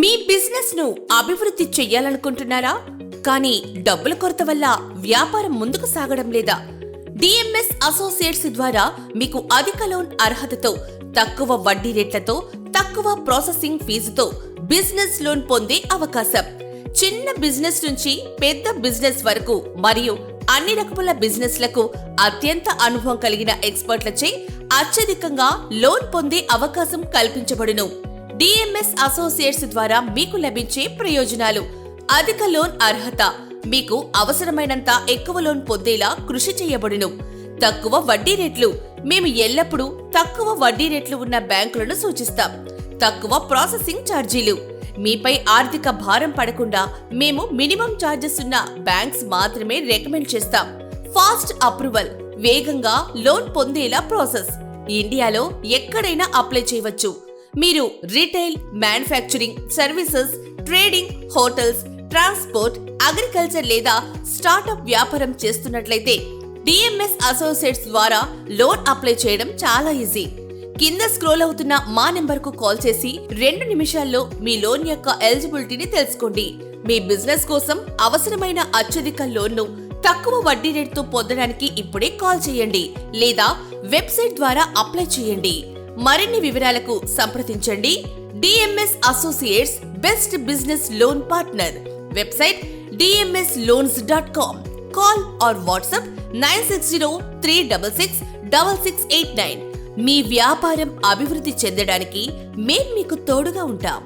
మీ business ను అభివృద్ధి చెయ్యాలనుకుంటున్నారా? కానీ డబ్బుల కొరత వల్ల వ్యాపారం ముందుకు సాగడం లేదా? డిఎంఎస్ అసోసియేట్స్ ద్వారా మీకు అధిక లోన్ అర్హతతో, తక్కువ వడ్డీ రేట్లతో, తక్కువ ప్రాసెసింగ్ ఫీజుతో బిజినెస్ లోన్ పొందే అవకాశం. చిన్న బిజినెస్ నుంచి పెద్ద బిజినెస్ వరకు మరియు అన్ని రకముల బిజినెస్లకు అత్యంత అనుభవం కలిగిన ఎక్స్పర్ట్లచే అత్యధికంగా లోన్ పొందే అవకాశం కల్పించబడును. డిఎంఎస్ అసోసియేట్స్ ద్వారా మీకు లభించే ప్రయోజనాలు: అధిక లోన్ అర్హత, మీకు అవసరమైనంత ఎక్కువ లోన్ పొందేలా కృషి చేయబడును. తక్కువ వడ్డీ రేట్లు, మేము ఎల్లప్పుడూ తక్కువ వడ్డీ రేట్లు ఉన్న బ్యాంకులను సూచిస్తాం. తక్కువ ప్రాసెసింగ్ ఛార్జీలు, మీపై ఆర్థిక భారం పడకుండా మేము మినిమం ఛార్జెస్ ఉన్న బ్యాంక్స్ మాత్రమే రికమెండ్ చేస్తాం. ఫాస్ట్ అప్రూవల్, వేగంగా లోన్ పొందేలా ప్రాసెస్, ఇండియాలో ఎక్కడైనా అప్లై చేయవచ్చు. మీరు retail, manufacturing, services, trading, hotels, transport, agriculture లేదా స్టార్టప్ వ్యాపారం చేస్తున్నట్లయితే డిఎంఎస్ అసోసియేట్స్ ద్వారా లోన్ అప్లై చేయడం చాలా ఈజీ. కింద స్క్రోల్ అవుతున్న మా నెంబర్కు కాల్ చేసి 2 నిమిషాల్లో మీ లోన్ యొక్క ఎలిజిబిలిటీని తెలుసుకోండి. మీ బిజినెస్ కోసం అవసరమైన అత్యధిక లోన్ను తక్కువ వడ్డీ రేటుతో పొందడానికి ఇప్పుడే కాల్ చేయండి లేదా వెబ్సైట్ ద్వారా అప్లై చేయండి. మరిన్ని వివరాలకు సంప్రదించండి. DMs associates, best business loan partner. Website dmsloans.com. Call or WhatsApp 9603666689. మీ వ్యాపారం అభివృద్ధి చెందడానికి మేం మీకు తోడుగా ఉంటాం.